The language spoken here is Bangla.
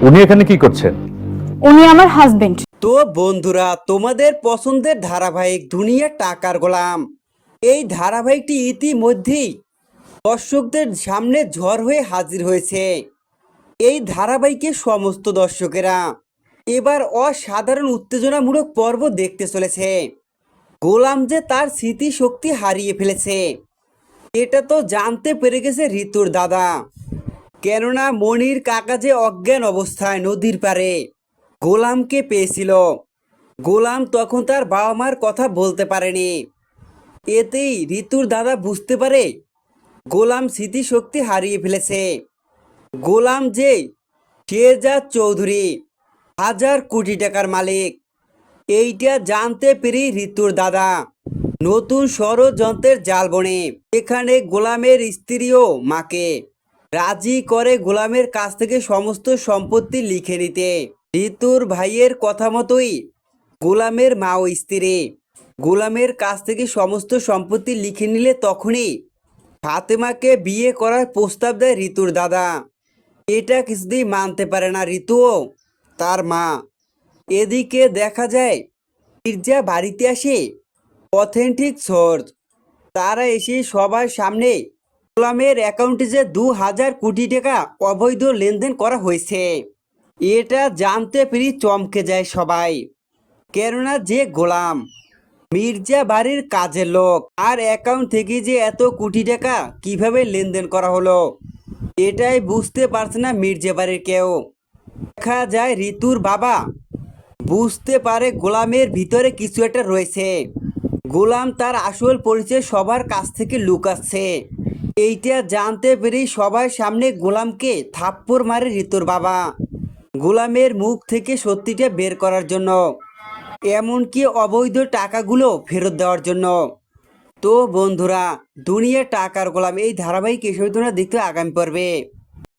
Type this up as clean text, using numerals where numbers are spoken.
উনি এখানে কি করছেন? উনি আমার হাজবেন্ড। তো বন্ধুরা, তোমাদের পছন্দের ধারাবাহিক দুনিয়া টাকার গোলাম, এই ধারাবাহিকটি ইতিমধ্যেই দর্শকদের সামনে ঝড় হয়ে হাজির হয়েছে। এই ধারাবাহিকের সমস্ত দর্শকেরা এবার অসাধারণ উত্তেজনামূলক পর্ব দেখতে চলেছে। গোলাম যে তার স্মৃতিশক্তি হারিয়ে ফেলেছে এটা তো জানতে পেরে গেছে ঋতুর দাদা। কেননা মনির কাকা যে অজ্ঞান অবস্থায় নদীর পাড়ে গোলামকে পেয়েছিল, গোলাম তখন তার বাবা মার কথা বলতে পারেনি। এতেই ঋতুর দাদা বুঝতে পারে গোলাম স্মৃতিশক্তি হারিয়ে ফেলেছে। গোলাম যে শেরজাদ চৌধুরী, 1000 কোটি টাকার মালিক, এইটা জানতে পেরে ঋতুর দাদা নতুন ষড়যন্ত্রের জাল বনে এখানে গোলামের স্ত্রীও মাকে রাজি করে গোলামের কাছ থেকে সমস্ত সম্পত্তি লিখে নিতে। ঋতুর ভাইয়ের কথা মতোই গোলামের মা ও স্ত্রী গোলামের কাছ থেকে সমস্ত সম্পত্তি লিখে নিলে তখনই ফাতেমাকে বিয়ে করার প্রস্তাব দেয় ঋতুর দাদা। এটা কিছুতেই মানতে পারে না ঋতুও তার মা। এদিকে দেখা যায় মির্জা বাড়িতে আসে অথেন্টিক সোর্স, তারা এসে সবার সামনে গোলামের অ্যাকাউন্টে যে 2000 কোটি টাকা অবৈধ লেনদেন করা হয়েছে এটা জানতে পেরে চমকে যায় সবাই। কেননা যে গোলাম মির্জা বাড়ির কাজের লোক, আর অ্যাকাউন্ট থেকে যে এত কোটি টাকা কিভাবে লেনদেন করা হলো এটাই বুঝতে পারছে না মির্জা বাড়ির কেউ। দেখা যায় ঋতুর বাবা বুঝতে পারে গোলামের ভিতরে কিছু একটা রয়েছে, গোলাম তার আসল পরিচয় সবার কাছ থেকে লুকাচ্ছে। এইটা জানতে পেরেই সবার সামনে গোলামকে থাপ্পড় মারে ঋতুর বাবা, গোলামের মুখ থেকে সত্যিটা বের করার জন্য, এমনকি অবৈধ টাকাগুলো ফেরত দেওয়ার জন্য। তো বন্ধুরা, দুনিয়া টাকার গোলাম এই ধারাবাহিক এসব তোমরা দেখতে আগামী পর্বে।